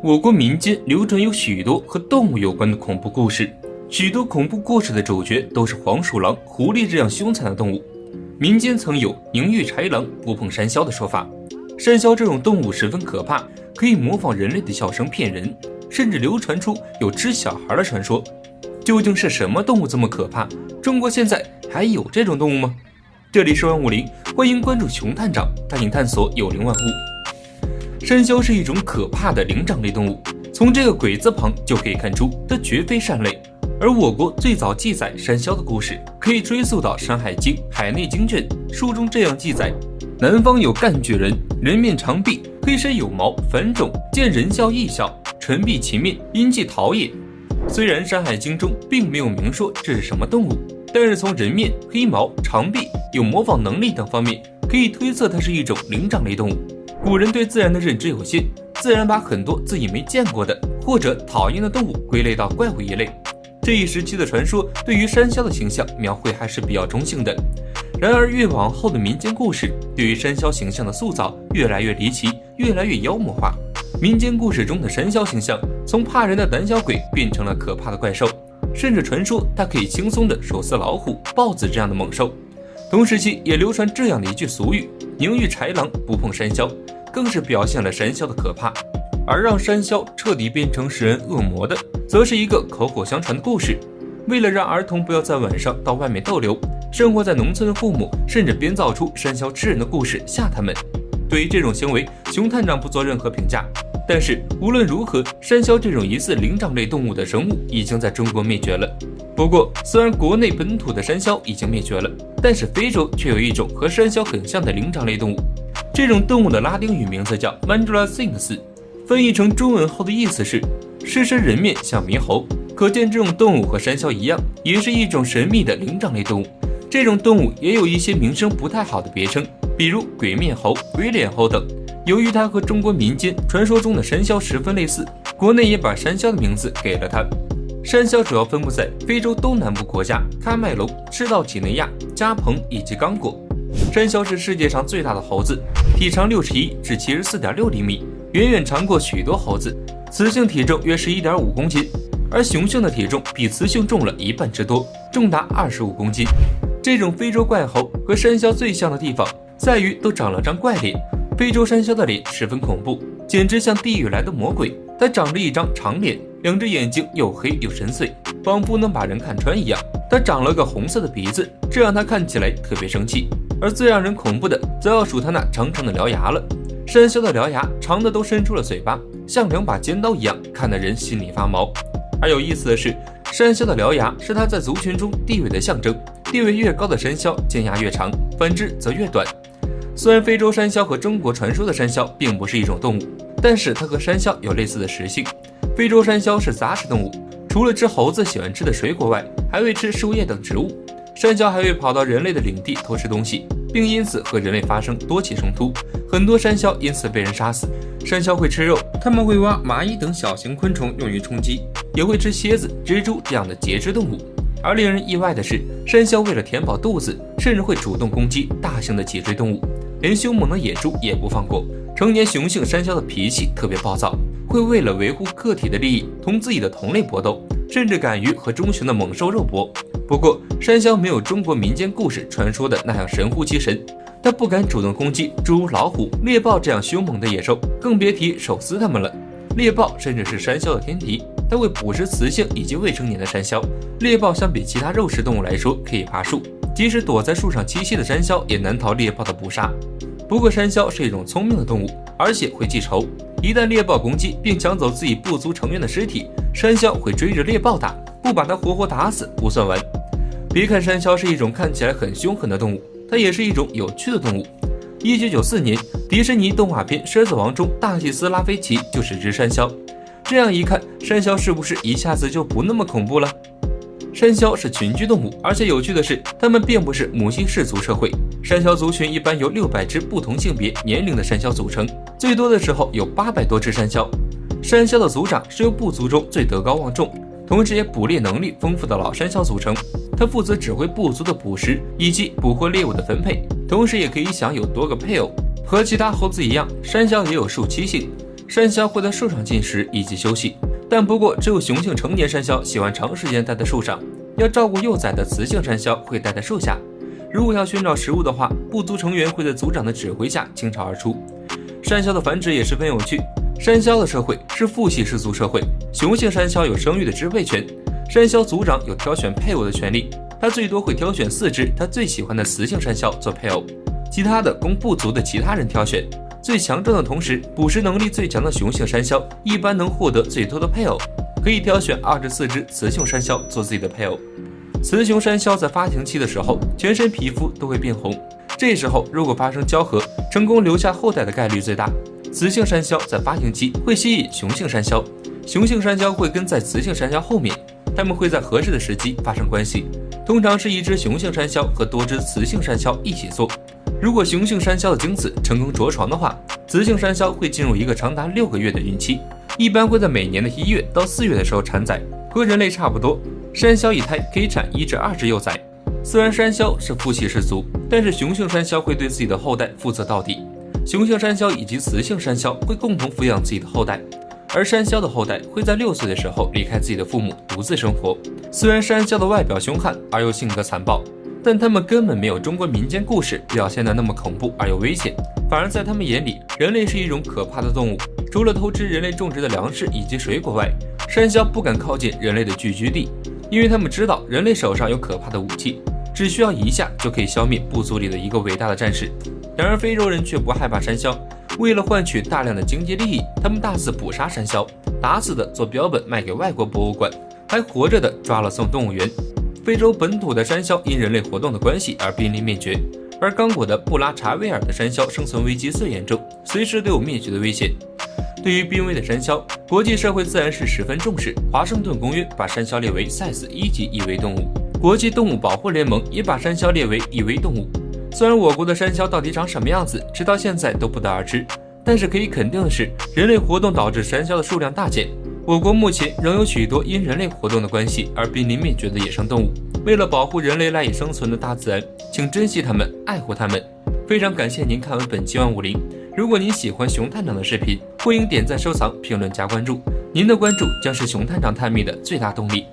我国民间流传有许多和动物有关的恐怖故事，许多恐怖故事的主角都是黄鼠狼、狐狸这样凶残的动物。民间曾有宁遇豺狼不碰山魈的说法，山魈这种动物十分可怕，可以模仿人类的笑声骗人，甚至流传出有吃小孩的传说。究竟是什么动物这么可怕？中国现在还有这种动物吗？这里是150，欢迎关注熊探长，带你探索有灵万物。山魈是一种可怕的灵长类动物，从这个鬼字旁就可以看出它绝非善类。而我国最早记载山魈的故事可以追溯到《山海经·海内经卷》，书中这样记载：南方有干巨人，人面长臂，黑身有毛，反种，见人笑亦笑，唇闭其面，阴气逃也。虽然《山海经》中并没有明说这是什么动物，但是从人面、黑毛、长臂、有模仿能力等方面，可以推测它是一种灵长类动物。古人对自然的认知有限，自然把很多自己没见过的或者讨厌的动物归类到怪物一类。这一时期的传说对于山魈的形象描绘还是比较中性的。然而越往后的民间故事对于山魈形象的塑造越来越离奇，越来越妖魔化。民间故事中的山魈形象从怕人的胆小鬼变成了可怕的怪兽，甚至传说它可以轻松地手撕老虎、豹子这样的猛兽。同时期也流传这样的一句俗语：宁遇豺狼不碰山魈，更是表现了山魈的可怕。而让山魈彻底变成食人恶魔的，则是一个口口相传的故事。为了让儿童不要在晚上到外面逗留，生活在农村的父母甚至编造出山魈吃人的故事吓他们。对于这种行为，熊探长不做任何评价。但是无论如何，山魈这种疑似灵长类动物的生物已经在中国灭绝了。不过虽然国内本土的山魈已经灭绝了，但是非洲却有一种和山魈很像的灵长类动物。这种动物的拉丁语名字叫 Mandrila Sphinx， 翻译成中文后的意思是狮身人面像猕猴。可见这种动物和山魈一样，也是一种神秘的灵长类动物。这种动物也有一些名声不太好的别称，比如鬼面猴、鬼脸猴等。由于它和中国民间传说中的山魈十分类似，国内也把山魈的名字给了它。山魈主要分布在非洲东南部国家喀麦隆、赤道几内亚、加蓬以及刚果。山魈是世界上最大的猴子，体长61至74.6厘米，远远长过许多猴子。雌性体重约11.5公斤，而雄性的体重比雌性重了1半之多，重达25公斤。这种非洲怪猴和山魈最像的地方在于都长了张怪脸。非洲山魈的脸十分恐怖，简直像地狱来的魔鬼。它长着一张长脸，两只眼睛又黑又深邃，仿佛能把人看穿一样。它长了个红色的鼻子，这让它看起来特别生气。而最让人恐怖的，则要数它那长长的獠牙了。山魈的獠牙长的都伸出了嘴巴，像2把尖刀一样，看得人心里发毛。而有意思的是，山魈的獠牙是它在族群中地位的象征，地位越高的山魈尖牙越长，反之则越短。虽然非洲山魈和中国传说的山魈并不是一种动物，但是它和山魈有类似的食性。非洲山魈是杂食动物，除了吃猴子喜欢吃的水果外，还会吃树叶等植物。山魈还会跑到人类的领地偷吃东西，并因此和人类发生多起冲突，很多山魈因此被人杀死。山魈会吃肉，它们会挖蚂蚁等小型昆虫用于充饥，也会吃蝎子、蜘蛛这样的节肢动物。而令人意外的是，山魈为了填饱肚子，甚至会主动攻击大型的脊椎动物，连凶猛的野猪也不放过。成年雄性山魈的脾气特别暴躁，会为了维护个体的利益同自己的同类搏斗，甚至敢于和中型的猛兽肉搏。不过山魈没有中国民间故事传说的那样神乎其神，它不敢主动攻击诸如老虎、猎豹这样凶猛的野兽，更别提手撕它们了。猎豹甚至是山魈的天敌，它会捕食雌性以及未成年的山魈。猎豹相比其他肉食动物来说可以爬树，即使躲在树上栖息的山魈也难逃猎豹的捕杀。不过山魈是一种聪明的动物，而且会记仇，一旦猎豹攻击并抢走自己部族成员的尸体，山魈会追着猎豹打，不把它活活打死不算完。别看山魈是一种看起来很凶狠的动物，它也是一种有趣的动物。1994年，迪士尼动画片《狮子王》中，大祭司拉菲奇就是只山魈。这样一看，山魈是不是一下子就不那么恐怖了？山魈是群居动物，而且有趣的是，它们并不是母系氏族社会。山魈族群一般由600只不同性别、年龄的山魈组成，最多的时候有800多只山魈。山魈的族长是由部族中最德高望重，同时也捕猎能力丰富的老山魈组成。他负责指挥部族的捕食以及捕获猎物的分配，同时也可以享有多个配偶。和其他猴子一样，山魈也有树栖性。山魈会在树上进食以及休息，但不过只有雄性成年山魈喜欢长时间待在树上，要照顾幼崽的雌性山魈会待在树下。如果要寻找食物的话，部族成员会在族长的指挥下倾巢而出。山魈的繁殖也十分有趣。山魈的社会是父系氏族社会，雄性山魈有生育的支配权，山魈族长有挑选配偶的权利，他最多会挑选4只他最喜欢的雌性山魈做配偶，其他的供部族的其他人挑选。最强壮的同时，捕食能力最强的雄性山魈一般能获得最多的配偶，可以挑选24只雌雄山魈做自己的配偶。雌雄山魈在发情期的时候，全身皮肤都会变红，这时候如果发生交合，成功留下后代的概率最大。雌性山魈在发情期会吸引雄性山魈，雄性山魈会跟在雌性山魈后面，它们会在合适的时机发生关系，通常是一只雄性山魈和多只雌性山魈一起做。如果雄性山魈的精子成功着床的话，雌性山魈会进入一个长达6个月的孕期，一般会在每年的1月到4月的时候产崽，和人类差不多。山魈一胎可以产1至2只幼崽。虽然山魈是父系氏族，但是雄性山魈会对自己的后代负责到底。雄性山魈以及雌性山魈会共同抚养自己的后代，而山魈的后代会在6岁的时候离开自己的父母，独自生活。虽然山魈的外表凶悍而又性格残暴，但他们根本没有中国民间故事表现的那么恐怖而又危险，反而在他们眼里，人类是一种可怕的动物。除了偷吃人类种植的粮食以及水果外，山魈不敢靠近人类的聚居地，因为他们知道人类手上有可怕的武器，只需要一下就可以消灭部族里的一个伟大的战士。然而非洲人却不害怕山魈，为了换取大量的经济利益，他们大肆捕杀山魈，打死的做标本卖给外国博物馆，还活着的抓了送动物园。非洲本土的山魈因人类活动的关系而濒临灭绝，而刚果的布拉查维尔的山魈生存危机最严重，随时都有灭绝的危险。对于濒危的山魈，国际社会自然是十分重视。华盛顿公约把山魈列为 size 1级易危动物，国际动物保护联盟也把山魈列为易危动物。虽然我国的山魈到底长什么样子，直到现在都不得而知，但是可以肯定的是，人类活动导致山魈的数量大减。我国目前仍有许多因人类活动的关系而濒临灭绝的野生动物。为了保护人类赖以生存的大自然，请珍惜它们，爱护它们。非常感谢您看完本期150。如果您喜欢熊探长的视频，欢迎点赞、收藏、评论、加关注。您的关注将是熊探长探秘的最大动力。